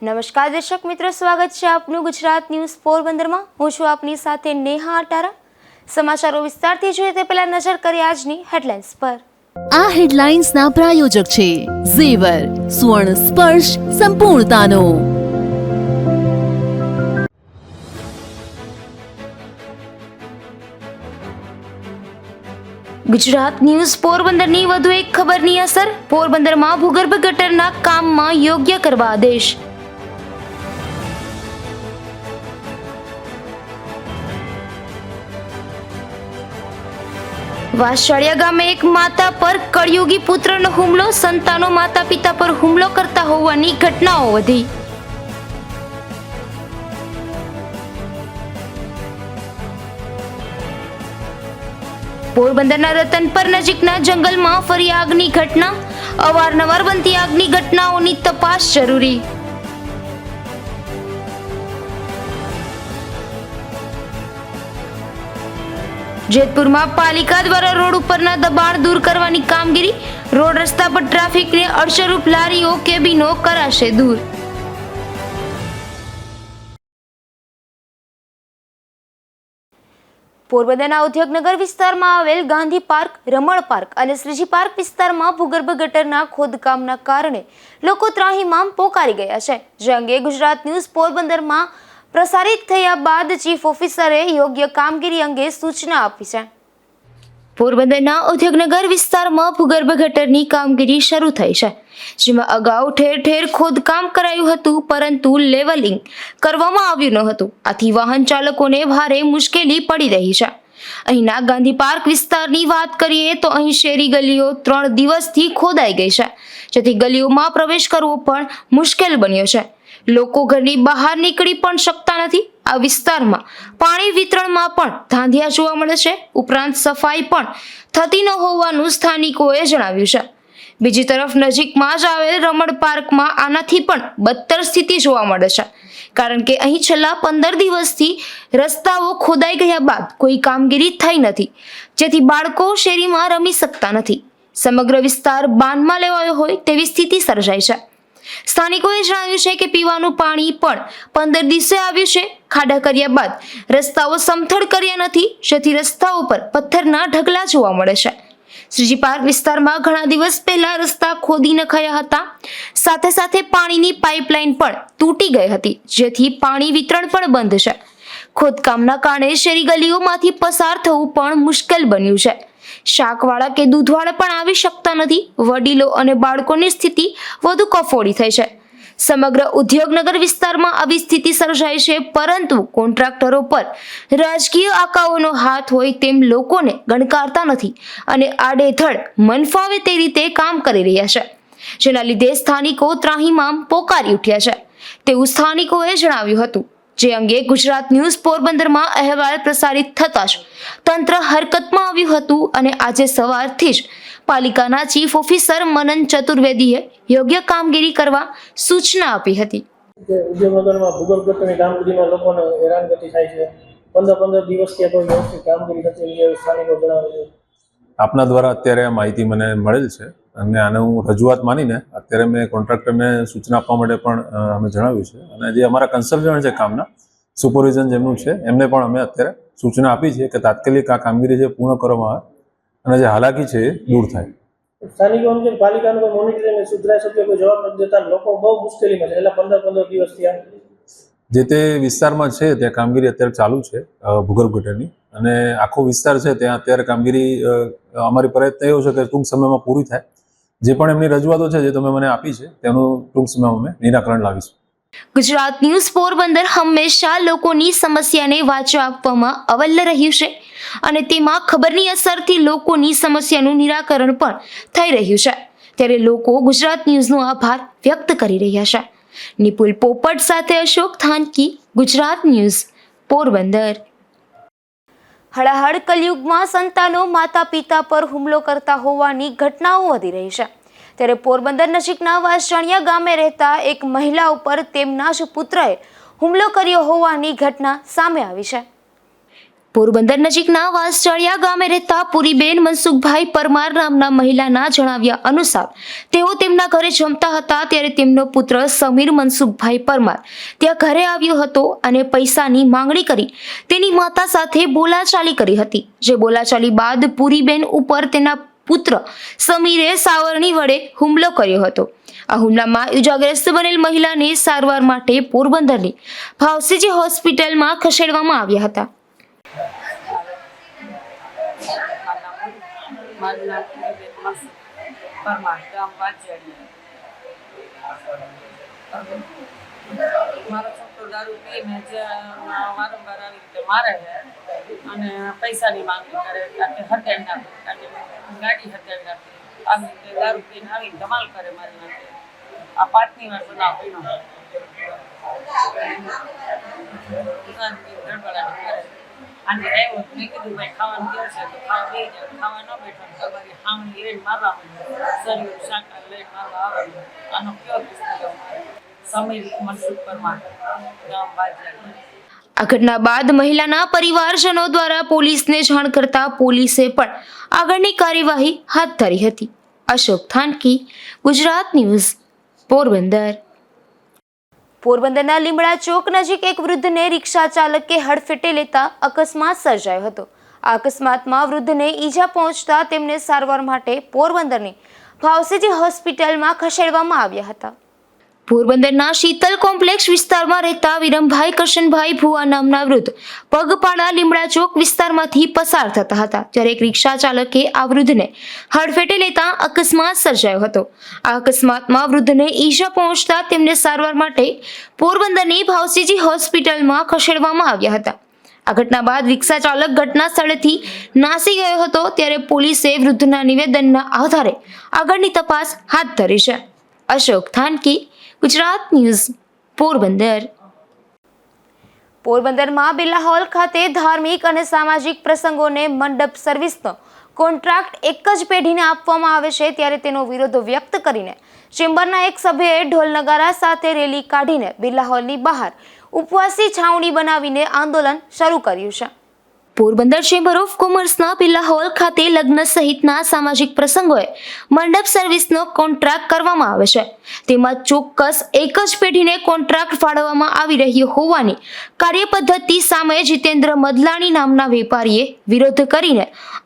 નમસ્કાર દર્શક મિત્રો, સ્વાગત છે આપનું ગુજરાત ન્યૂઝ પોરબંદરમાં। હું છું આપની સાથે નેહા અટારા। સમાચારો વિસ્તારથી જોઈએ તે પહેલા નજર કરીએ આજની હેડલાઇન્સ પર। આ હેડલાઇન્સના પ્રાયોજક છે ઝેવર, સુવર્ણ સ્પર્શ સંપૂર્ણતાનો। ગુજરાત ન્યૂઝ પોરબંદરની વધુ એક ખબરની અસર। પોરબંદરમાં ભૂગર્ભ ગટરના કામમાં યોગ્ય કરવા આદેશ। વાસળિયા ગામે એક માતા પર કળયુગી પુત્રનો હુમલો। સંતાનો માતા પિતા પર હુમલો કરતા હોવાની ઘટનાઓ વધી। પોરબંદરના રતનપર નજીકના જંગલમાં ફરી આગની ઘટના। અવારનવાર બનતી આગની ઘટનાઓની તપાસ જરૂરી। જેતપુરમાં પાલિકા દ્વારા રોડ ઉપરના દબાણ દૂર કરવાની કામગીરી। રોડ રસ્તા પર ટ્રાફિકને અડચણરૂપ લારીઓ કેબિનો કરાશે દૂર। પોરબંદરના ઉદ્યોગનગર વિસ્તારમાં આવેલ ગાંધી પાર્ક, રમણ પાર્ક અને શ્રીજી પાર્ક વિસ્તારમાં ભૂગર્ભ ગટરના ખોદકામના કારણે લોકો ત્રાહિમામ પોકારી ગયા છે, જે અંગે ગુજરાત ન્યૂઝ પોરબંદરમાં પ્રસારિત થયા બાદ ચીફ ઓફિસરે યોગ્ય કામગીરી અંગે સૂચના આપી છે। પોરબંદરના ઉદ્યોગનગર વિસ્તારમાં ભૂગર્ભ ગટરની કામગીરી શરૂ થઈ છે, જેમાં અગાઉ ઠેર ઠેર ખોદકામ કરાયું હતું, પરંતુ લેવલિંગ કરવામાં આવ્યું ન હતું। આથી વાહન ચાલકોને ભારે મુશ્કેલી પડી રહી છે। અહીંના ગાંધી પાર્ક વિસ્તારની વાત કરીએ તો અહીં શેરી ગલીઓ 3 દિવસથી ખોદાઈ ગઈ છે, જેથી ગલીઓમાં પ્રવેશ કરવો પણ મુશ્કેલ બન્યો છે। લોકો ઘરની બહાર નીકળી પણ શકતા નથી। આ વિસ્તારમાં પાણી વિતરણમાં પણ ધાંધિયા જોવા મળે છે, ઉપરાંત સફાઈ પણ થતી ન હોવાનું સ્થાનિકોએ જણાવ્યું છે। બીજી તરફ નજીકમાં જ આવેલ રમણ પાર્કમાં આનાથી પણ બદતર સ્થિતિ જોવા મળે છે, કારણ કે અહીં છેલ્લા 15 દિવસથી રસ્તાઓ ખોદાઈ ગયા બાદ કોઈ કામગીરી થઈ નથી, જેથી બાળકો શેરીમાં રમી શકતા નથી। સમગ્ર વિસ્તાર બાનમાં લેવાયો હોય તેવી સ્થિતિ સર્જાઈ છે। સ્થાનિકોએ જણાવ્યું છે કે પીવાનું પાણી પણ 15 દિવસે આવ્યું છે। ખાડા કર્યા બાદ રસ્તાઓ સમથળ કર્યા નથી, જેથી રસ્તાઓ પર પથ્થરના ઢગલા જોવા મળે છે। શ્રીજી પાર્ક વિસ્તારમાં ઘણા દિવસ પહેલા રસ્તા ખોદી નખાયા હતા, સાથે સાથે પાણીની પાઇપલાઇન પણ તૂટી ગઈ હતી, જેથી પાણી વિતરણ પણ બંધ છે। ખોદકામના કારણે શેરી ગલીઓમાંથી પસાર થવું પણ મુશ્કેલ બન્યું છે। શાકવાળા કે દૂધવાળા પણ આવી શકતા નથી। વડીલો અને બાળકોની સ્થિતિ વધુ કફોડી થઈ છે। સમગ્ર ઉદ્યોગનગર વિસ્તારમાં આવી સ્થિતિ સર્જાય છે, પરંતુ કોન્ટ્રાક્ટરો પર રાજકીય આકાઓનો હાથ હોય તેમ લોકોને ગણકારતા નથી અને આડેધડ મનફાવે તે રીતે કામ કરી રહ્યા છે, જેના લીધે સ્થાનિકો ત્રાહિમામ પોકારી ઉઠ્યા છે, તેવું સ્થાનિકોએ જણાવ્યું હતું। જે અંગે ગુજરાત ન્યૂઝ પોરબંદરમાં અહેવાલ પ્રસારિત થતાં જ તંત્ર હરકતમાં આવ્યું હતું અને આજે સવારથી જ પાલિકાના ચીફ ઓફિસર મનન ચતુર્વેદીએ યોગ્ય કામગીરી કરવા સૂચના આપી હતી। ઉદ્યોગનગરમાં ભૂગર્ભ ગટરની કામગીરીમાં લોકોને હેરાનગતિ થાય છે। 15 દિવસથી કોઈ વ્યવસ્થિત કામગીરી નથી, એ સ્થાનિકો જણાવે છે। આપના દ્વારા અત્યારે આ માહિતી મને મળેલ છે અને આને હું રજૂઆત માનીને અત્યારે મેં કોન્ટ્રાક્ટરને સૂચના આપવા માટે પણ અમે જણાવ્યું છે, અને જે અમારા કન્સલ્ટન્ટ છે કામના સુપરવિઝન જેમનું છે એમને પણ અમે અત્યારે સૂચના આપી છે કે તાત્કાલિક આ કામગીરી જે પૂર્ણ કરવામાં આવે અને જે હાલાકી છે એ દૂર થાય। સ્થાનિકો એમ કે પાલિકાનું કોઈ મોનિટરિંગ સુધરાઈ શકે, કોઈ જવાબ નથી દેતા, લોકો બહુ મુશ્કેલીમાં છે। છેલ્લા 15 દિવસથી જે તે વિસ્તારમાં છે ત્યાં કામગીરી અત્યારે ચાલુ છે ભૂગર્ભ ગટરની, અને આખો વિસ્તાર છે ત્યાં અત્યારે કામગીરી અમારી પ્રયત્ન એવો છે કે ટૂંક સમયમાં પૂરી થાય। જે પણ એમની રજૂઆતો છે જે તમે મને આપી છે તેનું ટૂંક સમયમાં અમે નિરાકરણ લાવીશું। ગુજરાત ન્યૂઝ પોરબંદર હંમેશા લોકોની સમસ્યાને વાચા આપવામાં અવ્વલ રહ્યું છે, અને તેમાં ખબરની અસરથી લોકોની સમસ્યાનું નિરાકરણ પણ થઈ રહ્યું છે। ત્યારે લોકો ગુજરાત ન્યૂઝનો આભાર વ્યક્ત કરી રહ્યા છે। નિપુલ પોપટ સાથે અશોક થાનકી, ગુજરાત ન્યૂઝ પોરબંદર। હળાહળ કલયુગમાં સંતાનો માતા પિતા પર હુમલો કરતા હોવાની ઘટનાઓ વધી રહી છે, ત્યારે પોરબંદર નજીકના વાસણિયા ગામે રહેતા એક મહિલા ઉપર તેમના જ પુત્રએ હુમલો કર્યો હોવાની ઘટના સામે આવી છે। પોરબંદર નજીકના વાસચાળિયા ગામે રહેતા પુરીબેન મનસુખભાઈ પરમાર નામના મહિલાના જણાવ્યા અનુસાર તેઓ તેમના ઘરે જમતા હતા ત્યારે તેમનો પુત્ર સમીર મનસુખભાઈ પરમાર ત્યાં ઘરે આવ્યો હતો અને પૈસાની માંગણી કરી તેની માતા સાથે બોલાચાલી કરી હતી, જે બોલાચાલી બાદ પુરીબેન ઉપર તેના પુત્ર સમીરે સાવરણી વડે હુમલો કર્યો હતો. આ હુમલામાં ઇજાગ્રસ્ત બનેલ મહિલાને સારવાર માટે પોરબંદરની ભાવસીજી હોસ્પિટલમાં ખસેડવામાં આવ્યા હતા. મારું નામ પુરીબેન મનસુખ પરમાર, ગામ વાંચિયાળિયા. મારો છોકરો દારૂ પીને વારંવાર આવી રીતે મારે છે અને પૈસાની માંગણી કરે, કારણ કે હત્યાવી નાખે, કારણ કે ગાડી હત્યાવી નાખે, આવી રીતે દારૂ પીને આવી ધમાલ કરે મારી નાખે. આ 5મી વાર બનાવ બન્યો. ગડબડાટ કરે. અને આવ્યો મેં કીધું ભાઈ ખાવાનું દે છે તો ખાવા દઈ જાય, ખાવા ન બેઠો તમારી હામણી લઈને મારવા માંડ્યો, શરીર શાકા લઈને મારવા આવે. આનો કયો કિસ્સો સમીર મનસુખ પરમાર, ગામ વાંચિયાળિયા. આ ઘટના બાદ મહિલાના પરિવારજનો દ્વારા પોલીસને જાણ કરતા પોલીસે પણ આગળની કાર્યવાહી હાથ ધરી હતી. અશોક થાનકી, ગુજરાત ન્યૂઝ, પોરબંદર. પોરબંદરના લીમડા ચોક નજીક એક વૃદ્ધને રિક્ષા ચાલકે હડફેટે લેતા અકસ્માત સર્જાયો હતો. આ અકસ્માતમાં વૃદ્ધને ઈજા પહોંચતા તેમને સારવાર માટે પોરબંદરની ભાવસીજી હોસ્પિટલમાં ખસેડવામાં આવ્યા હતા. પોરબંદરના શીતલ કોમ્પ્લેક્સ વિસ્તારમાં રહેતા વિરમભાઈ કરશનભાઈ ભુવા નામના વૃદ્ધ પગપાળા લીમડા ચોક વિસ્તારમાંથી પસાર થતા હતા ત્યારે એક રિક્ષા ચાલકે આ વૃદ્ધને હડફેટે લેતા અકસ્માત સર્જાયો હતો. આ અકસ્માતમાં વૃદ્ધને ઈજા પહોંચતા તેમને સારવાર માટે પોરબંદરની ભાવસીજી હોસ્પિટલમાં ખસેડવામાં આવ્યા હતા. આ ઘટના બાદ રિક્ષા ચાલક ઘટના સ્થળેથી નાસી ગયો હતો ત્યારે પોલીસે વૃદ્ધના નિવેદનના આધારે આગળની તપાસ હાથ ધરી છે. અશોક થાનકી, ગુજરાત ન્યૂઝ, પોરબંદર. પોરબંદરમાં બિરલા હોલ ખાતે ધાર્મિક અને સામાજિક પ્રસંગોને મંડપ સર્વિસનો કોન્ટ્રાક્ટ એક જ પેઢીને આપવામાં આવે છે ત્યારે તેનો વિરોધ વ્યક્ત કરીને ચેમ્બરના એક સભ્યએ ઢોલ નગારા સાથે રેલી કાઢીને બિરલા હોલની બહાર ઉપવાસી છાવણી બનાવીને આંદોલન શરૂ કર્યું છે. પોરબંદર ચેમ્બર ઓફ કોમર્સના બિરલા હોલ ખાતે લગ્ન સહિતના સામાજિક પ્રસંગોએ મંડપ સર્વિસનો કોન્ટ્રાક્ટ કરવામાં આવે છે. તેમાં ચોક્કસ એક જ પેઢીને કોન્ટ્રાક્ટ ફાળવવામાં આવી રહ્યો હોવાની કાર્યપદ્ધતિ સામે જીતેન્દ્ર મદલાણી નામના વેપારીએ વિરોધ કરીને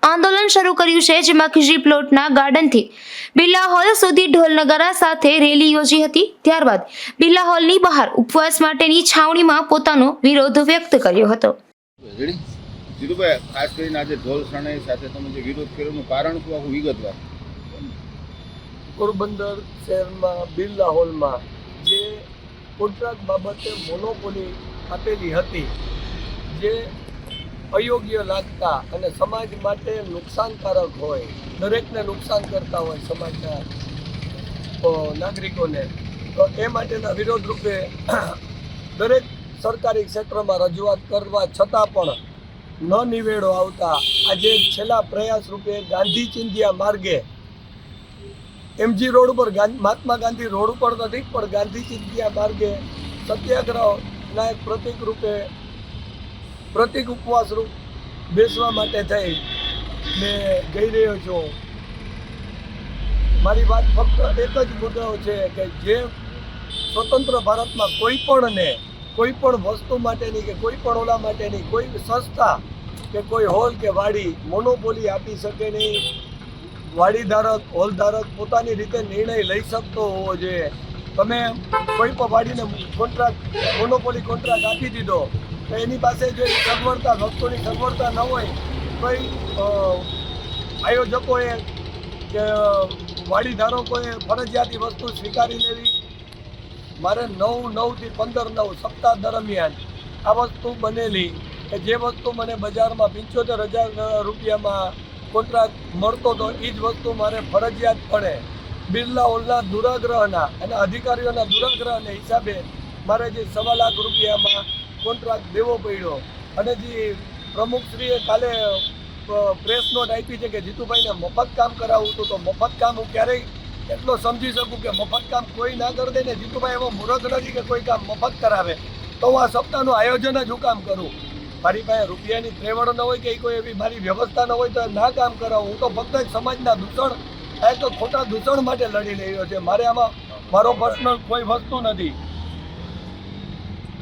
આંદોલન શરૂ કર્યું છે, જેમાં ખીજી પ્લોટના ગાર્ડનથી બિરલા હોલ સુધી ઢોલ નગારા સાથે રેલી યોજી હતી. ત્યારબાદ બિરલા હોલની બહાર ઉપવાસ માટેની છાવણીમાં પોતાનો વિરોધ વ્યક્ત કર્યો હતો. જીતુભાઈ, ખાસ કરીને આજે ઢોલ શરણાઈ સાથે તમે જે વિરોધ કર્યોનું કારણ શું, આખું વિગતવાર? પોરબંદર શહેરમાં બિરલા હોલમાં જે કોન્ટ્રાક્ટ બાબતે મોનોપોલી આપેલી હતી, જે અયોગ્ય લાગતા અને સમાજ માટે નુકસાનકારક હોય, દરેકને નુકસાન કરતા હોય સમાજના નાગરિકોને, તો એ માટેના વિરોધ રૂપે દરેક સરકારી ક્ષેત્રમાં રજૂઆત કરવા છતાં પણ ન નિવેડો આવતા આજે છેલ્લા પ્રયાસ રૂપે ગાંધી ચિંધ્યા માર્ગે MG રોડ ઉપર મહાત્મા ગાંધી રોડ ઉપર નથી પણ ગાંધી ચિંધ્યા માર્ગે સત્યાગ્રહના એક પ્રતિક રૂપે પ્રતિક ઉપવાસ રૂપ બેસવા માટે થઈ મેં જઈ રહ્યો છું. મારી વાત ફક્ત એક જ મુદ્દો છે કે જે સ્વતંત્ર ભારતમાં કોઈ પણ વસ્તુ માટેની કે કોઈ પણ ઓલા માટેની કોઈ સંસ્થા કે કોઈ હોલ કે વાડી મોનોપોલી આપી શકે નહીં. વાડીધારક, હોલધારક પોતાની રીતે નિર્ણય લઈ શકતો હોવો જોઈએ. તમે કોઈ પણ વાડીને મોનોપોલી કોન્ટ્રાક્ટ આપી દીધો તો એની પાસે જો સગવડતા, વસ્તુની સગવડતા ન હોય, કોઈ આયોજકોએ કે વાડીધારકોએ ફરજિયાતી વસ્તુ સ્વીકારી લેવી. મારે 9 થી 15 સપ્તાહ દરમિયાન આ વસ્તુ બનેલી કે જે વસ્તુ મને બજારમાં 75,000 રૂપિયામાં કોન્ટ્રાક્ટ મળતો હતો એ જ વસ્તુ મારે ફરજિયાત પડે બિરલા હોલના દુરાગ્રહના અને અધિકારીઓના દુરાગ્રહને હિસાબે મારે જે 1.25 લાખ રૂપિયામાં કોન્ટ્રાક્ટ દેવો પડ્યો. અને જે પ્રમુખશ્રીએ કાલે પ્રેસ નોટ આપી છે કે જીતુભાઈને મફત કામ કરાવવું હતું, તો મફત કામ હું ક્યારેય એટલો સમજી શકું કે મફત કામ કોઈ ના કરી દે ને. જીતુભાઈ એવો મૂર્ખ નથી કે કોઈ કામ મફત કરાવે, તો હું આ સપ્તાહનું આયોજન જ હું કામ કરું. મારી પાસે રૂપિયાની ત્રેવડ ન હોય કે કોઈ એવી મારી વ્યવસ્થા ન હોય તો ના કામ કરાવું. હું તો ફક્ત એક સમાજના દૂષણ તો ખોટા દૂષણ માટે લડી રહ્યો છે. મારે આમાં મારો પર્સનલ કોઈ વસ્તુ નથી.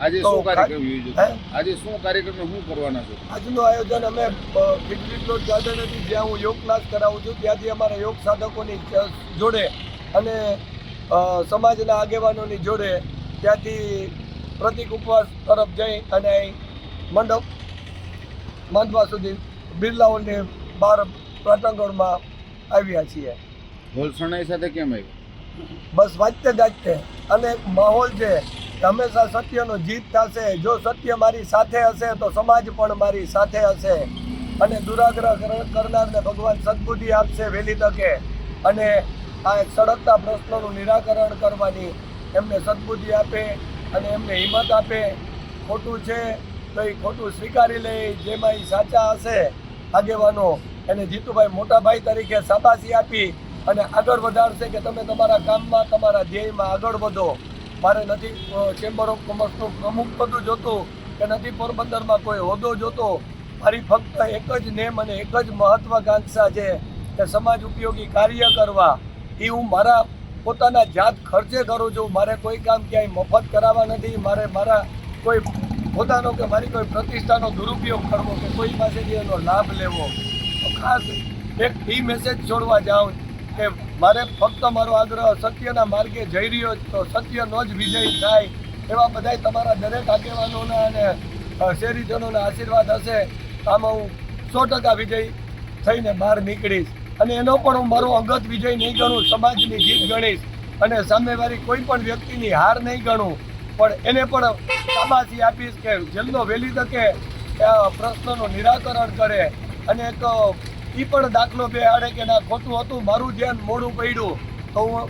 આજે શું કાર્યક્રમ યોજ્યો? આજે શું કાર્યક્રમ શું કરવાના છો? આજનું આયોજન અમે ફિટરી પ્લોટ ગાર્ડન હતી જ્યાં હું યોગ ક્લાસ કરાવું છું, ત્યાંથી અમારા યોગ સાધકોની જોડે અને સમાજના આગેવાનોની જોડે ત્યાંથી પ્રતિક ઉપવાસ તરફ જઈ અને મંડપ માંડવા સુધી બિરલા હોલની બહાર પ્રાંગણમાં આવ્યા છીએ. ઢોલ શરણાઈ સાથે કેમ આવ્યું? બસ વાંચતે ગાજતે અને માહોલ છે હંમેશા સત્યનો જીત થશે. જો સત્ય મારી સાથે હશે તો સમાજ પણ મારી સાથે હશે અને દુરાગ્રહ કરનારને ભગવાન સદબુદ્ધિ આપશે વહેલી તકે અને આ એક સળગતા પ્રશ્નોનું નિરાકરણ કરવાની એમને સદબુદ્ધિ આપે અને એમને હિંમત આપે. ખોટું છે તો એ ખોટું સ્વીકારી લે. જેમાં એ સાચા હશે આગેવાનો એને જીતુભાઈ મોટા ભાઈ તરીકે શાબાશી આપી અને આગળ વધારશે કે તમે તમારા કામમાં તમારા ધ્યેયમાં આગળ વધો. મારે નથી ચેમ્બર ઓફ કોમર્સનું પ્રમુખ પદ જોતું કે નથી પોરબંદરમાં કોઈ હોદ્દો જોતો. મારી ફક્ત એક જ નેમ અને એક જ મહત્વાકાંક્ષા છે કે સમાજ ઉપયોગી કાર્ય કરવા. એ હું મારા પોતાના જાત ખર્ચે કરું છું. મારે કોઈ કામ ક્યાંય મફત કરાવવા નથી. મારે મારા કોઈ પોતાનો કે મારી કોઈ પ્રતિષ્ઠાનો દુરુપયોગ કરવો કે કોઈ પાસેથી એનો લાભ લેવો. તો ખાસ એક એ મેસેજ છોડવા જાઉં કે મારે ફક્ત મારો આગ્રહ સત્યના માર્ગે જઈ રહ્યો તો સત્યનો જ વિજય થાય એવા બધાય તમારા દરેક આગેવાનોના અને શહેરીજનોના આશીર્વાદ હશે. આમાં હું 100% વિજય થઈને બહાર નીકળીશ અને એનો પણ હું મારો અંગત વિજય નહીં ગણું, સમાજની જીત ગણીશ અને સામેવાળી કોઈ પણ વ્યક્તિની હાર નહીં ગણું, પણ એને પણ શાબાશી આપીશ કે જલ્દો વહેલી તકે પ્રશ્નોનું નિરાકરણ કરે અને એક એ પણ દાખલો બેહાડે કે ના ખોટું હતું, મારું ધ્યાન મોડું પડ્યું તો હું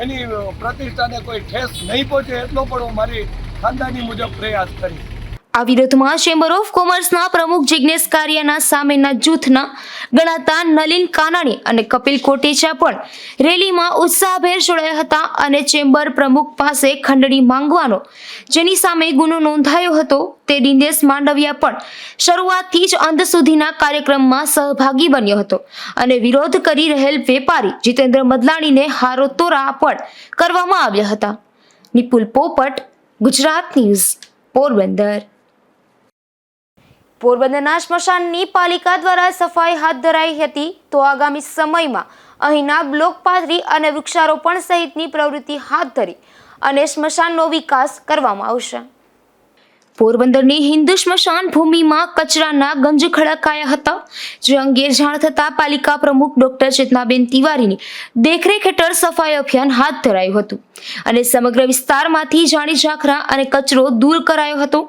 એની પ્રતિષ્ઠાને કોઈ ઠેસ નહીં પહોંચે એટલો પણ હું મારી ખાનદાની મુજબ પ્રયાસ કરીશ. આ વિરોધમાં ચેમ્બર ઓફ કોમર્સના પ્રમુખ જિગ્નેશ કારિયાના સામેના જૂથના ગણાતા નલિન કાનાણી અને કપિલ કોટેચા પણ રેલીમાં ઉત્સાહભેર જોડાયા હતા અને ચેમ્બર પ્રમુખ પાસે ખંડણી માંગવાનો જેની સામે ગુનો નોંધાયો હતો તે દિનેશ માંડવિયા પણ શરૂઆતથી જ અંત સુધીના કાર્યક્રમમાં સહભાગી બન્યો હતો અને વિરોધ કરી રહેલ વેપારી જીતેન્દ્ર મદલાણીને હારોતોરા પણ કરવામાં આવ્યા હતા. નિપુલ પોપટ, ગુજરાત ન્યૂઝ, પોરબંદર. પોરબંદરના સ્મશાનની પાલિકા દ્વારા સફાઈ હાથ ધરાઈ હતી તો આગામી સમયમાં અહીંના બ્લોક પાથરી અને વૃક્ષારોપણ સહિતની પ્રવૃત્તિ હાથ ધરી અને સ્મશાનનો વિકાસ કરવામાં આવશે. પોરબંદરની હિન્દુ સ્મશાન ભૂમિમાં કચરાના ગંજ ખડકાયા હતા જે અંગે જાણ થતાં પાલિકા પ્રમુખ ડોક્ટર ચેતનાબેન તિવારીની દેખરેખ હેઠળ સફાઈ અભિયાન હાથ ધરાયું હતું અને સમગ્ર વિસ્તારમાંથી જાણી ઝાખરા અને કચરો દૂર કરાયો હતો.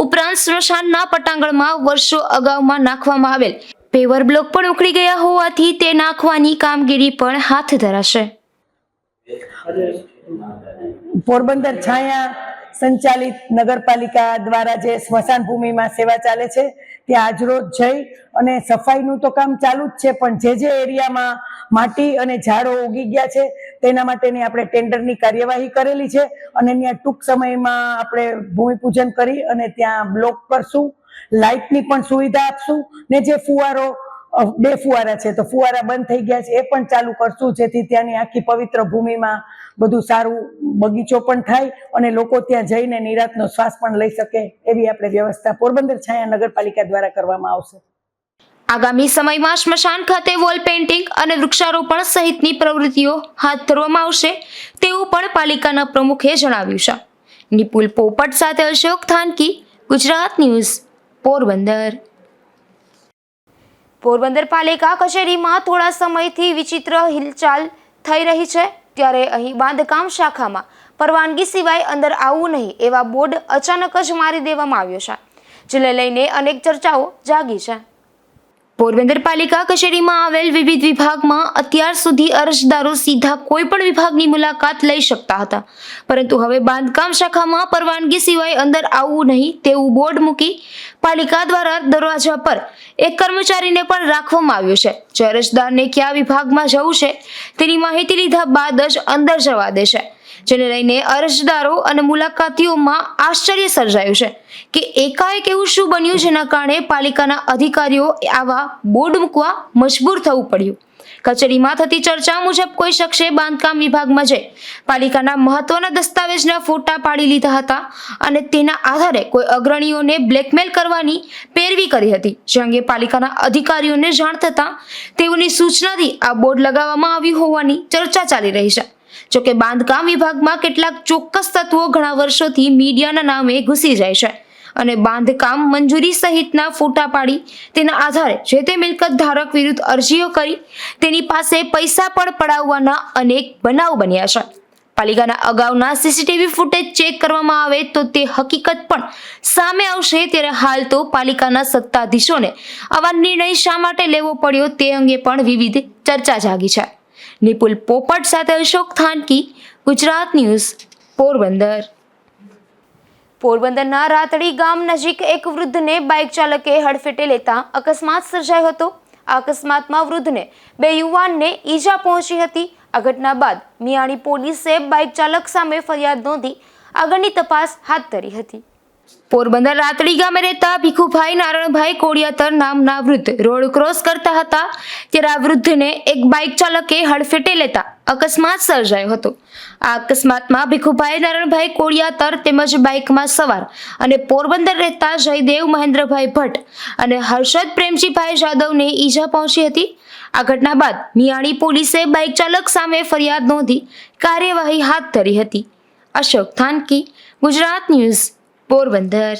ઉપરાંત સ્મશાનના પટાંગણમાં વર્ષો અગાઉમાં નાખવામાં આવેલ પેવર બ્લોક પણ ઉખડી ગયા હોવાથી તે નાખવાની કામગીરી પણ હાથ ધરાશે. પોરબંદર છાયા સંચાલિત નગરપાલિકા દ્વારા જે સ્મશાન ભૂમિમાં સેવા ચાલે છે ત્યાં આજરોજ જઈ અને સફાઈનું તો કામ ચાલુ જ છે, પણ જે એરિયામાં માટી અને ઝાડો ઉગી ગયા છે તેના માટેની આપણે ટેન્ડરની કાર્યવાહી કરેલી છે અને ત્યાં ટૂંક સમયમાં આપણે ભૂમિપૂજન કરી અને ત્યાં બ્લોક કરશું, લાઇટની પણ સુવિધા આપશું ને જે ફુવારો 2 ફુવારા છે તો ફુવારા બંધ થઈ ગયા છે એ પણ ચાલુ કરશું જેથી ત્યાંની આખી પવિત્ર ભૂમિમાં બધું સારું બગીચો પણ થાય અને લોકો ત્યાં જઈને નિરાંતનો શ્વાસ પણ લઈ શકે એવી આપણે વ્યવસ્થા પોરબંદર છાયા નગરપાલિકા દ્વારા કરવામાં આવશે. આગામી સમયમાં સ્મશાન ખાતે વોલ પેઇન્ટિંગ અને વૃક્ષારોપણ સહિતની પ્રવૃત્તિઓ હાથ ધરવામાં આવશે તેવું પણ પાલિકાના પ્રમુખે જણાવ્યું છે. નિપુલ પોપટ સાથે અશોક થાનકી, ગુજરાત ન્યૂઝ, પોરબંદર. પોરબંદર પાલિકા કચેરીમાં થોડા સમયથી વિચિત્ર હિલચાલ થઈ રહી છે ત્યારે અહીં બાંધકામ શાખામાં પરવાનગી સિવાય અંદર આવવું નહીં એવા બોર્ડ અચાનક જ મારી દેવામાં આવ્યો છે જેને લઈને અનેક ચર્ચાઓ જાગી છે. પોરબંદર પાલિકા કચેરીમાં આવેલ વિવિધ વિભાગમાં અત્યાર સુધી અરજદારો સીધા કોઈ પણ વિભાગની મુલાકાત લઈ શકતા હતા, પરંતુ હવે બાંધકામ શાખામાં પરવાનગી સિવાય અંદર આવવું નહીં તેવું બોર્ડ મૂકી પાલિકા દ્વારા દરવાજા પર એક કર્મચારીને પણ રાખવામાં આવ્યો છે જે અરજદારને કયા વિભાગમાં જવું છે તેની માહિતી લીધા બાદ જ અંદર જવા દેશે. જેને લઈને અરજદારો અને મુલાકાતીઓમાં આશ્ચર્ય સર્જાયું છે કે એકાએક એવું શું બન્યું જેના કારણે પાલિકાના અધિકારીઓ આવા બોર્ડ મૂકવા મજબૂર થવું પડ્યું. કચેરીમાં થતી ચર્ચા મુજબ કોઈ શખ્સે બાંધકામ વિભાગમાં જઈ પાલિકાના મહત્વના દસ્તાવેજના ફોટા પાડી લીધા હતા અને તેના આધારે કોઈ અગ્રણીઓને બ્લેકમેલ કરવાની પેરવી કરી હતી, જે અંગે પાલિકાના અધિકારીઓને જાણ થતાં તેઓની સૂચનાથી આ બોર્ડ લગાવવામાં આવ્યું હોવાની ચર્ચા ચાલી રહી છે. જોકે બાંધકામ વિભાગમાં કેટલાક ચોક્કસ તત્વો ઘણા વર્ષોથી મીડિયાના નામે ઘૂસી જાય છે અને બાંધકામ મંજૂરી સહિતના ફોટા પાડી તેના આધારે જે તે મિલકત ધારક વિરુદ્ધ અરજીઓ કરી તેની પાસે પૈસા પણ પડાવવાના અનેક બનાવ બન્યા છે. પાલિકાના અગાઉના સીસીટીવી ફૂટેજ ચેક કરવામાં આવે તો તે હકીકત પણ સામે આવશે. ત્યારે હાલ તો પાલિકાના સત્તાધીશોને આવા નિર્ણય શા માટે લેવો પડ્યો તે અંગે પણ વિવિધ ચર્ચા જાગી છે. નિપુલ પોપટ સાથે અશોક થાનકી, ગુજરાત ન્યૂઝ, પોરબંદર. પોરબંદરના રાતડી ગામ નજીક એક વૃદ્ધને બાઇક ચાલકે હડફેટે લેતા અકસ્માત સર્જાયો હતો. આ અકસ્માતમાં વૃદ્ધને બે યુવાનને ઈજા પહોંચી હતી. આ ઘટના બાદ મિયાણી પોલીસે બાઇક ચાલક સામે ફરિયાદ નોંધી આગળની તપાસ હાથ ધરી હતી. પોરબંદર રાતડી ગામે રહેતા ભીખુભાઈ નારણભાઈ કોડિયાતર નામના વૃદ્ધ રોડ ક્રોસ કરતા હતા ત્યારે આ વૃદ્ધને એક બાઇક ચાલકે હડફેટે લેતા અકસ્માત સર્જાયો હતો. આ અકસ્માતમાં ભીખુભાઈ નારણભાઈ કોડિયાતર તેમજ બાઇકમાં સવાર અને પોરબંદર રહેતા જયદેવ મહેન્દ્રભાઈ ભટ્ટ અને હર્ષદ પ્રેમજીભાઈ જાદવને ઈજા પહોંચી હતી. આ ઘટના બાદ મિયાણી પોલીસે બાઇક ચાલક સામે ફરિયાદ નોંધી કાર્યવાહી હાથ ધરી હતી. અશોક થાનકી, ગુજરાત ન્યૂઝ, પોરબંદર.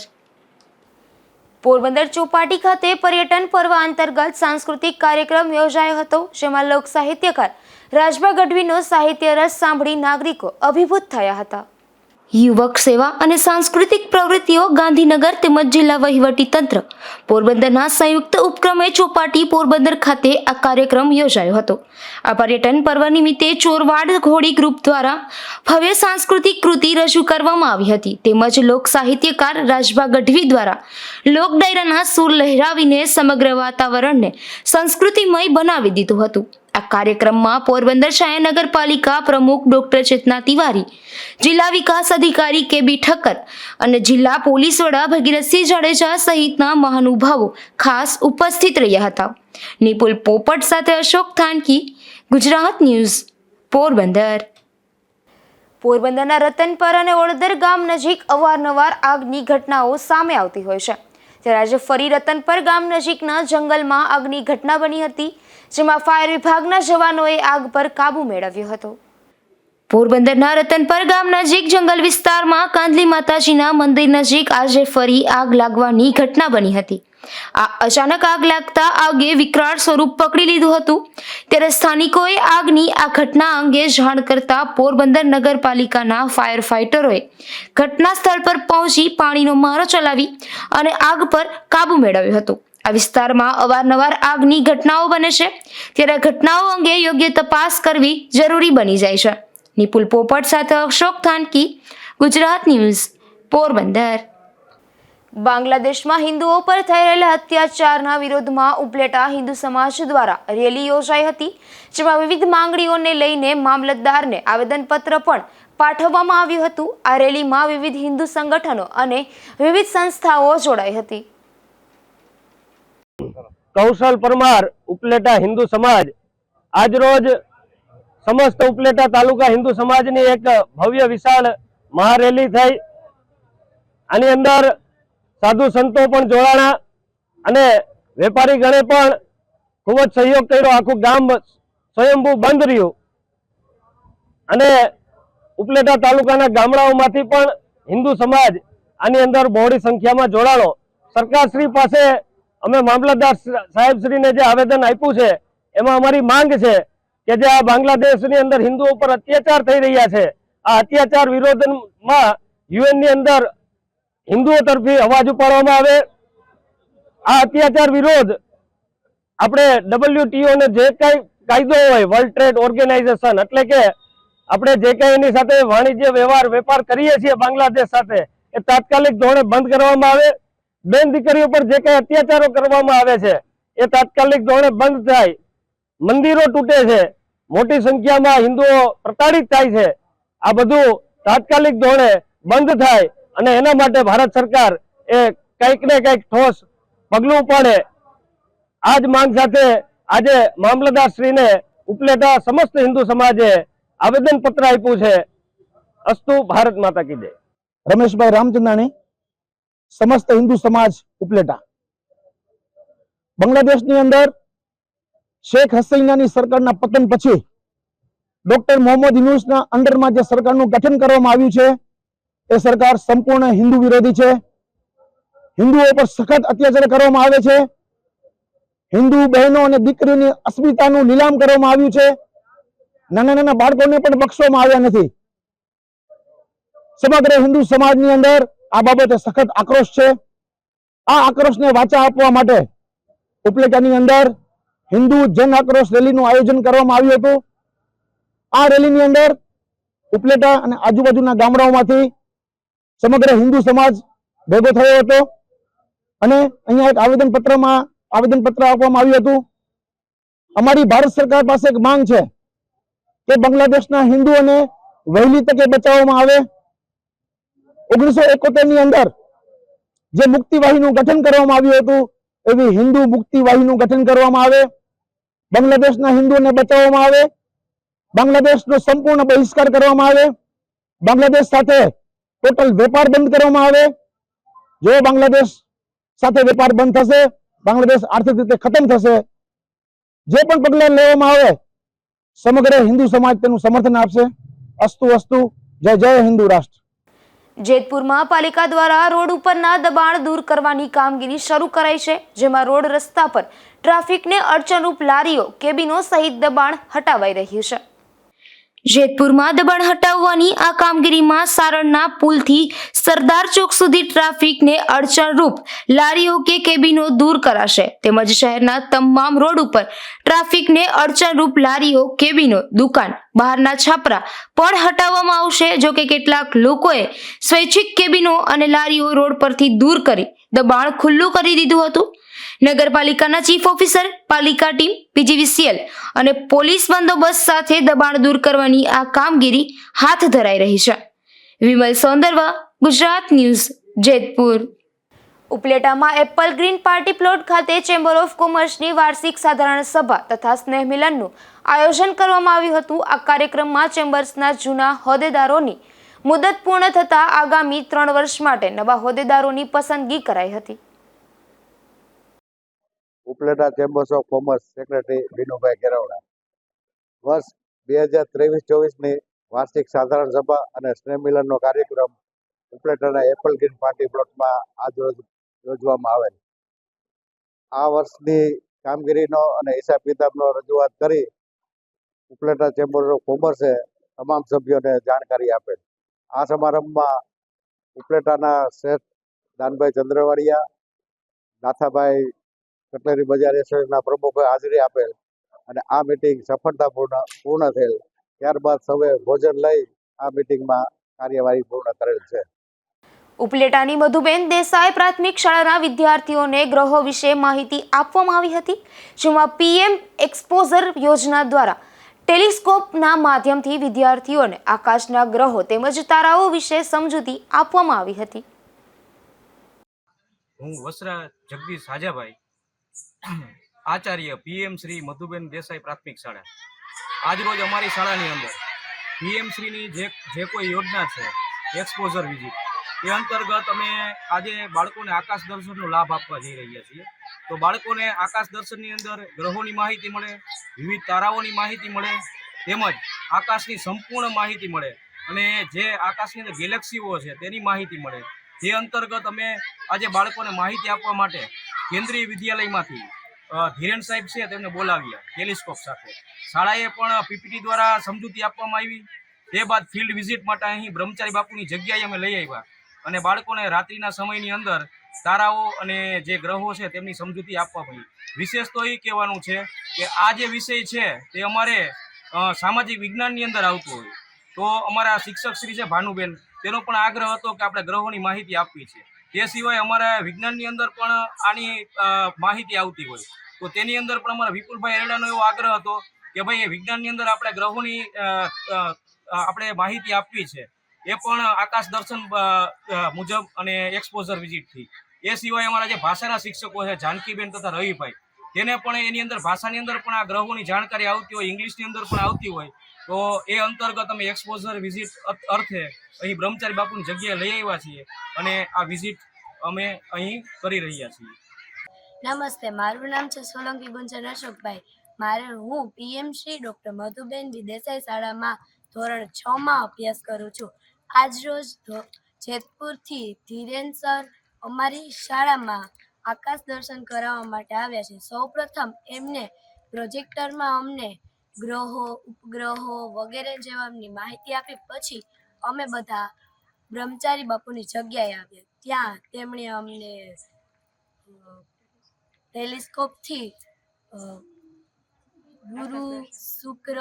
પોરબંદર ચોપાટી ખાતે પર્યટન પર્વ અંતર્ગત સાંસ્કૃતિક કાર્યક્રમ યોજાયો હતો, જેમાં લોક સાહિત્યકાર રાજભા ગઢવીનો સાહિત્ય રસ સાંભળી નાગરિકો અભિભૂત થયા હતા. યુવક સેવા અને સાંસ્કૃતિક પ્રવૃત્તિઓ ગાંધીનગર તેમજ જિલ્લા વહીવટી તંત્ર પોરબંદરના સંયુક્ત ઉપક્રમે ચોપાટી પોરબંદર ખાતે આ કાર્યક્રમ યોજાયો હતો. આ પર્યટન પર્વ નિમિત્તે ચોરવાડ ઘોડી ગ્રુપ દ્વારા ભવ્ય સાંસ્કૃતિક કૃતિ રજૂ કરવામાં આવી હતી. તેમજ લોક સાહિત્યકાર રાજભા ગઢવી દ્વારા લોક ડાયરાના સૂર લહેરાવીને સમગ્ર વાતાવરણને સંસ્કૃતિમય બનાવી દીધું હતું. આ કાર્યક્રમમાં પોરબંદર શહેર નગરપાલિકા પ્રમુખ ડોક્ટર ચેતના તિવારી, જિલ્લા વિકાસ અધિકારી કેબી ઠક્કર અને જિલ્લા પોલીસ વડા ભગીરથસિંહ જાડેજા સહિતના મહાનુભાવો ખાસ ઉપસ્થિત રહ્યા હતા. નિપુલ પોપટ સાથે અશોક થાનકી, ગુજરાત ન્યૂઝ, પોરબંદર. પોરબંદરના રતનપર અને ઓળદર ગામ નજીક અવારનવાર આગની ઘટનાઓ સામે આવતી હોય છે. ત્યારે આજે ફરી રતનપર ગામ નજીકના જંગલમાં આગની ઘટના બની હતી, જેમાં ફાયર વિભાગના જવાનોએ આગ પર કાબુ મેળવ્યો હતો. પોરબંદરના રતનપર ગામ નજીક જંગલ વિસ્તારમાં કાંદલી માતાજીના મંદિર નજીક આજે ફરી આગ લાગવાની ઘટના બની હતી. આ અચાનક આગ લાગતા આગે વિકરાળ સ્વરૂપ પકડી લીધું હતું. ત્યારે સ્થાનિકોએ આગની આ ઘટના અંગે જાણ કરતા પોરબંદર નગરપાલિકાના ફાયર ફાઇટરોએ ઘટના સ્થળ પર પહોંચી પાણીનો મારો ચલાવી અને આગ પર કાબુ મેળવ્યો હતો. આ વિસ્તારમાં અવારનવાર આગની ઘટનાઓ બને છે, ત્યારે ઘટનાઓ અંગે યોગ્ય તપાસ કરવી જરૂરી બની જાય છે. નિપુલ પોપટ સાથે અશોક થાનકી, ગુજરાત ન્યૂઝ, પોરબંદર. બાંગ્લાદેશમાં હિન્દુઓ પર થઈ રહેલા અત્યાચારના વિરોધમાં ઉપલેટા હિન્દુ સમાજ દ્વારા રેલી યોજાઈ હતી, જેમાં વિવિધ માંગણીઓને લઈને મામલતદારને આવેદનપત્ર પણ પાઠવવામાં આવ્યું હતું. આ રેલીમાં વિવિધ હિન્દુ સંગઠનો અને વિવિધ સંસ્થાઓ જોડાઈ હતી. કૌશલ પરમાર, ઉપલેટા હિન્દુ સમાજ આજરોજ સમસ્ત ઉપલેટા તાલુકા હિન્દુ સમાજની એક ભવ્ય વિશાળ મહારેલી થઈ. આની અંદર સાધુ સંતો પણ જોડાણા અને વેપારી ગણે પણ ખૂબ જ સહયોગ કર્યો. આખું ગામ સ્વયંભૂ બંધ રહ્યું અને ઉપલેટા તાલુકાના ગામડાઓમાંથી પણ હિન્દુ સમાજ આની અંદર બહોળી સંખ્યામાં જોડાણો. સરકારશ્રી પાસે અમે મામલતદાર સાહેબશ્રીને જે આવેદન આપ્યું છે એમાં અમારી માંગ છે કે જે આ બાંગ્લાદેશની અંદર હિન્દુઓ પર અત્યાચાર થઈ રહ્યા છે, આ અત્યાચાર વિરોધમાં યુએનની અંદર હિન્દુઓ તરફી અવાજ ઉપાડવામાં આવે. આ અત્યાચાર વિરોધ આપણે WTO ને જે કઈ કાયદો હોય, વર્લ્ડ ટ્રેડ ઓર્ગેનાઇઝેશન, એટલે કે આપણે જે કઈ એની સાથે વાણિજ્ય વેપાર કરીએ છીએ બાંગ્લાદેશ સાથે, એ તાત્કાલિક ધોરણે બંધ કરવામાં આવે. બેન દીકરીઓ પર જે કઈ અત્યાચારો કરવામાં આવે છે એ તાત્કાલિક ધોરણે બંધ થાય. મંદિરો તૂટે છે, મોટી સંખ્યામાં હિન્દુઓ પ્રતાડિત થાય છે, આ બધું તાત્કાલિક ધોરણે બંધ થાય અને એના માટે ભારત સરકાર એ કંઈક ને કંઈક ઠોસ પગલું પાડે આ જ માંગ સાથે આજે મામલતદાર શ્રીને ઉપલેટા સમસ્ત હિન્દુ સમાજે આવેદન પત્ર આપ્યું છે. અસ્તુ ભારત માતા કી જય. રમેશભાઈ રામચંદાણી, સમસ્ત હિન્દુ સમાજ ઉપલેટા. બાંગ્લાદેશની અંદર શેખ હસીનાની સરકારના પતન પછી ડોક્ટર મોહમ્મદ યુનૂસના અંડરમાં જે સરકારનું ગઠન કરવામાં આવ્યું છે એ સરકાર સંપૂર્ણ હિન્દુ વિરોધી છે. હિન્દુઓ પર સખત અત્યાચાર કરવામાં આવે છે. હિન્દુ બહેનો અને દીકરીઓની અસ્મિતાનું નીલામ કરવામાં આવ્યું છે. નાના નાના બાળકોને પણ બક્ષવામાં આવ્યા નથી. સમગ્ર હિન્દુ સમાજની અંદર આ બાબતે સખત આક્રોશ છે. આ આક્રોશને વાચા આપવા માટે ઉપલેટાની અંદર હિન્દુ જન આક્રોશ રેલીનું આયોજન કરવામાં આવ્યું હતું. આ રેલીની અંદર ઉપલેટા અને આજુબાજુના ગામડાઓમાંથી સમગ્ર હિન્દુ સમાજ ભેગો થયો હતો અને અહીંયા એક આવેદનપત્ર આપવામાં આવ્યું હતું. અમારી ભારત સરકાર પાસે એક માંગ છે કે બાંગ્લાદેશના હિન્દુઓને વહેલી તકે બચાવવામાં આવે. 1971 ની અંદર જે મુક્તિવાહીનું ગઠન કરવામાં આવ્યું હતું એવી હિન્દુ મુક્તિવાહીનું ગઠન કરવામાં આવે. બાંગ્લાદેશના હિન્દુઓને બચાવવામાં આવે. બાંગ્લાદેશનો સંપૂર્ણ બહિષ્કાર કરવામાં આવે. બાંગ્લાદેશ સાથે ટોટલ વેપાર બંધ કરવામાં આવે. જો બાંગ્લાદેશ સાથે વેપાર બંધ થશે, બાંગ્લાદેશ આર્થિક રીતે ખતમ થશે. જે પણ પગલાં લેવામાં આવે સમગ્ર હિન્દુ સમાજ તેનું સમર્થન આપશે. અસ્તુ અસ્તુ. જય જય હિન્દુ રાષ્ટ્ર. જેતપુરમાં પાલિકા દ્વારા રોડ ઉપરના દબાણ દૂર કરવાની કામગીરી શરૂ કરાઈ છે, જેમાં રોડ રસ્તા પર ટ્રાફિકને અડચણરૂપ લારીઓ, કેબિનો સહિત દબાણ હટાવાઈ રહ્યું છે. જેતપુરમાં દબાણ હટાવવાની આ કામગીરીમાં સારણના પુલથી સરદાર ચોક સુધી ટ્રાફિકને અડચણરૂપ લારીઓ કે કેબિનો દૂર કરાશે, તેમજ શહેરના તમામ રોડ ઉપર ટ્રાફિકને અડચણરૂપ લારીઓ, કેબિનો, દુકાન, બહારના છાપરા પણ હટાવવામાં આવશે. જો કે કેટલાક લોકોએ સ્વૈચ્છિક કેબિનો અને લારીઓ રોડ પરથી દૂર કરી દબાણ ખુલ્લું કરી દીધું હતું. નગરપાલિકાના ચીફ ઓફિસર, પાલિકા ટીમ, પીજીવીસીએલ અને પોલીસ બંદોબસ્ત સાથે દબાણ દૂર કરવાની આ કામગીરી હાથ ધરાઈ રહી છે. વિમલ સૌંદરવા, ગુજરાત ન્યૂઝ, જેતપુર. ઉપલેટામાં એપલ ગ્રીન પાર્ટી પ્લોટ ખાતે ચેમ્બર ઓફ કોમર્સની વાર્ષિક સાધારણ સભા તથા સ્નેહ મિલનનું આયોજન કરવામાં આવ્યું હતું. આ કાર્યક્રમમાં ચેમ્બર્સના જૂના હોદ્દેદારોની મુદત પૂર્ણ થતાં આગામી 3 વર્ષ માટે નવા હોદ્દેદારોની પસંદગી કરાઈ હતી. Upleta chambers of commerce secretary Vinubhai Keravada. વર્ષ 2023-24ની વાર્ષિક સાધારણ સભા અને સ્નેહ મિલનનો કાર્યક્રમ ઉપલેટાના એપલ ગ્રીન પાર્ટી પ્લોટમાં આજરોજ યોજવામાં આવેલ. આ વર્ષની કામગીરીનો અને હિસાબ કિતાબનો રજૂઆત કરી ઉપલેટા ચેમ્બર ઓફ કોમર્સે તમામ સભ્યોને જાણકારી આપેલ. આ સમારંભમાં ઉપલેટાના શ્રેષ્ઠ દાનભાઈ ચંદ્રવાડિયા, નાથાભાઈ કટલેરી બજાર એસોસિએશનના પ્રમુખોએ હાજરી આપેલ અને આ મીટિંગ સફળતાપૂર્ણ થયેલ. ત્યારબાદ સૌએ ભોજન લઈ આ મીટિંગમાં કાર્યવાહી પૂર્ણ કરેલ છે. ઉપલેટાની મધુબેન દેસાઈ પ્રાથમિક શાળાના વિદ્યાર્થીઓને ગ્રહો વિશે માહિતી આપવામાં આવી હતી, જેમાં પીએમ એક્સપોઝર યોજના દ્વારા ટેલિસ્કોપના માધ્યમથી વિદ્યાર્થીઓને આકાશના ગ્રહો તેમજ તારાઓ વિશે સમજૂતી આપવામાં આવી હતી. હું વસરા જગદીશ હાજાભાઈ, આચાર્ય પીએમ શ્રી મધુબેન દેસાઈ પ્રાથમિક શાળા. આજરોજ અમારી શાળાની અંદર પીએમ શ્રીની જે કોઈ યોજના છે એક્સપોઝર વિઝિટ, એ અંતર્ગત અમે આજે બાળકોને આકાશ દર્શનનો લાભ આપવા જઈ રહ્યા છીએ. તો બાળકોને આકાશ દર્શનની અંદર ગ્રહોની માહિતી મળે, વિવિધ તારાઓની માહિતી મળે, તેમજ આકાશની સંપૂર્ણ માહિતી મળે અને જે આકાશની અંદર ગેલેક્સીઓ છે તેની માહિતી મળે. તે અંતર્ગત અમે આજે બાળકોને માહિતી આપવા માટે કેન્દ્રીય વિદ્યાલયમાંથી ધીરેન સાહેબ છે તેમને બોલાવ્યા ટેલિસ્કોપ સાથે. શાળાએ પણ પીપીટી દ્વારા સમજૂતી આપવામાં આવી. તે બાદ ફિલ્ડ વિઝિટ માટે અહીં બ્રહ્મચારી બાપુની જગ્યાએ અમે લઈ આવ્યા અને બાળકોને રાત્રિના સમયની અંદર તારાઓ અને જે ગ્રહો છે તેમની સમજૂતી આપવા પડી. વિશેષ તો એ કહેવાનું છે કે આ જે વિષય છે તે અમારે સામાજિક વિજ્ઞાનની અંદર આવતું હોય તો અમારા શિક્ષક શ્રી છે ભાનુબેન, તેનો પણ આગ્રહ હતો કે આપણે ગ્રહોની માહિતી આપવી છે. તે સિવાય અમારા વિજ્ઞાનની અંદર પણ આની માહિતી આવતી હોય તો તેની અંદર પણ અમારા વિપુલભાઈ એરડાનો એવો આગ્રહ હતો કે ભાઈ વિજ્ઞાનની અંદર આપણે ગ્રહોની આપણે માહિતી આપવી છે એ પણ આકાશ દર્શન મુજબ અને એક્સપોઝર વિઝિટથી. એ સિવાય અમારા જે ભાષાના શિક્ષકો છે જાનકીબેન તથા રવિભાઈ, તેને પણ એની અંદર ભાષાની અંદર પણ આ ગ્રહોની જાણકારી આવતી હોય, ઇંગ્લિશની અંદર પણ આવતી હોય, તો એ અંતર્ગત અમે એક્સપોઝર વિઝિટ અર્થે અહીં બ્રહ્મચારી બાપુની જગ્યાએ લઈ આવ્યા છીએ અને આ વિઝિટ અમે અહીં કરી રહ્યા છીએ. નમસ્તે, મારું નામ છે સોલંકી ગુંજન અશોકભાઈ. હું પીએમ શ્રી ડૉક્ટર મધુબેન દેસાઈ શાળામાં ધોરણ 6 માં અભ્યાસ કરું છું. આજરોજ જેતપુરથી ધીરેન સર અમારી શાળામાં આકાશ દર્શન કરાવવા માટે આવ્યા છે. સૌપ્રથમ એમને પ્રોજેક્ટરમાં અમને ગ્રહો, ઉપગ્રહો વગેરે જેવાની માહિતી આપી. પછી અમે બધા બ્રહ્મચારી બાપુની જગ્યાએ આવ્યા. ત્યાં તેમણે અમને ટેલિસ્કોપથી ગુરુ, શુક્ર,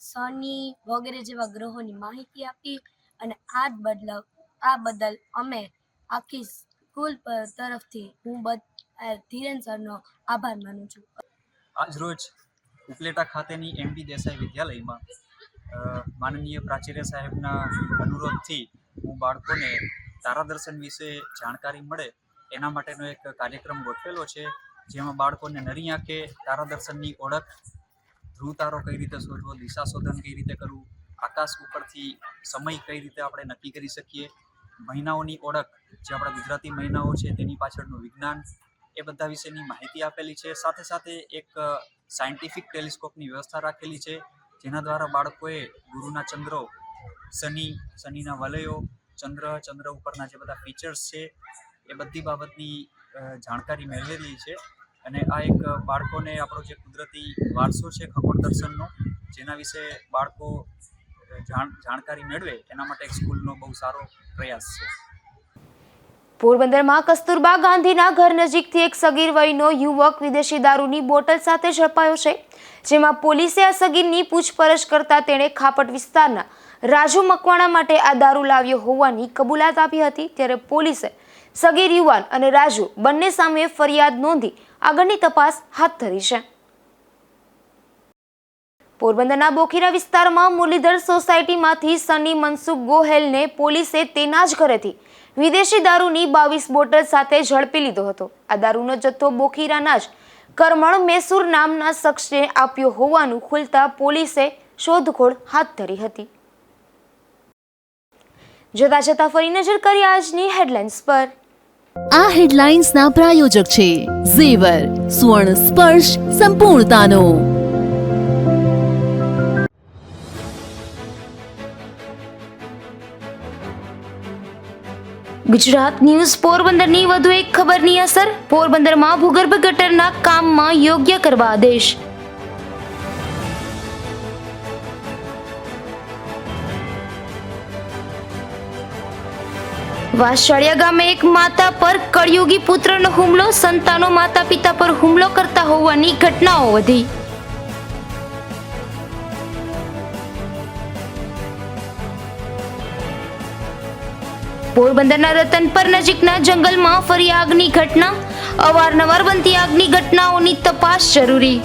શનિ વગેરે જેવા ગ્રહોની માહિતી આપી અને આ બદલ અમે આખી સ્કૂલ તરફથી હું ધીરેન સરનો આભાર માનું છું. આજરોજ ઉપલેટા ખાતેની એમડી દેસાઈ વિદ્યાલયમાં માનનીય પ્રાચાર્ય સાહેબના અનુરોધથી હું બાળકોને તારા દર્શન વિશે જાણકારી મળે એના માટેનો એક કાર્યક્રમ ગોઠવેલો છે, જેમાં બાળકોને નરી આંખે તારા દર્શનની ઓળખ, ધ્રુવ તારો કઈ રીતે શોધવો, દિશા શોધન કઈ રીતે કરવું, આકાશ ઉપરથી સમય કઈ રીતે આપણે નક્કી કરી શકીએ, મહિનાઓની ઓળખ, જે આપણા ગુજરાતી મહિનાઓ છે તેની પાછળનું વિજ્ઞાન, એ બધા વિશેની માહિતી આપેલી છે. સાથે સાથે એક સાયન્ટિફિક ટેલિસ્કોપની વ્યવસ્થા રાખેલી છે, જેના દ્વારા બાળકોએ ગુરુના ચંદ્રો, શનિના વલયો, ચંદ્ર ઉપરના જે બધા ફીચર્સ છે એ બધી બાબતની જાણકારી મેળવેલી છે. અને આ એક બાળકોને આપણો જે કુદરતી વારસો છે ખગોળ દર્શનનો, જેના વિશે બાળકો જાણકારી મેળવે એના માટે સ્કૂલનો બહુ સારો પ્રયાસ છે. પોરબંદરમાં કસ્તુરબા ગાંધીના ઘર નજીકથી એક સગીર વયનો યુવક વિદેશી દારૂની બોટલ સાથે ઝડપાયો છે, જેમાં પોલીસે આ સગીરની પૂછપરછ કરતા તેણે ખાપટ વિસ્તારના રાજુ મકવાણા માટે આ દારૂ લાવ્યો હોવાની કબૂલાત આપી હતી. ત્યારે પોલીસે સગીર યુવાન અને રાજુ બંને સામે ફરિયાદ નોંધી આગળની તપાસ હાથ ધરી છે. પોરબંદરના બોખીરા વિસ્તારમાં મુરલીધર સોસાયટીમાંથી સની મનસુખ ગોહેલને પોલીસે તેના જ ઘરેથી વિદેશી દારૂની 22 બોટલ સાથે ઝડપી લીધો હતો. આ દારૂનો જથ્થો બોખીરાના જ કરમણ મેસૂર નામના શખ્સને આપ્યો હોવાનું ખુલતા પોલીસે શોધખોળ હાથ ધરી હતી. જતા જતા ફરી નજર કરી આજની હેડલાઇન્સ પર. આ હેડલાઇન્સના પ્રાયોજક છે ઝેવર, સુવર્ણ સ્પર્શ સંપૂર્ણતાનો. ગુજરાત ન્યૂઝ પોરબંદરની વધુ એક ખબરની અસર. પોરબંદરમાં ભૂગર્ભ ગટરના કામમાં યોગ્ય કરવા આદેશ. વાસળિયા ગામે એક માતા પર કળયુગી પુત્રનો હુમલો. સંતાનો માતા પિતા પર હુમલો કરતા હોવાની ઘટનાઓ વધી. પોરબંદરના રતનપર નજીકના જંગલમાં ફરી આગની ઘટના. અવારનવાર બનતી આગની ઘટનાઓની તપાસ જરૂરી.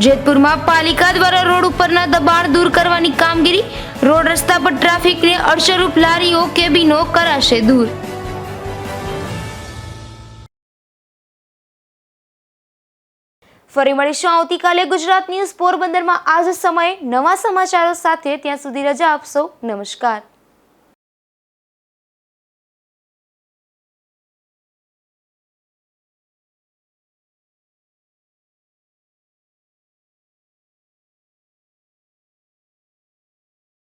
જેતપુરમાં પાલિકા દ્વારા રોડ ઉપરના દબાણ દૂર કરવાની કામગીરી. રોડ રસ્તા પર ટ્રાફિકને અડચણરૂપ લારીઓ, કેબિનો કરાશે દૂર. ફરી મળીશું આવતીકાલે ગુજરાત ન્યૂઝ પોરબંદરમાં આ જ સમયે નવા સમાચારો સાથે. ત્યાં સુધી રજા આપશો. નમસ્કાર.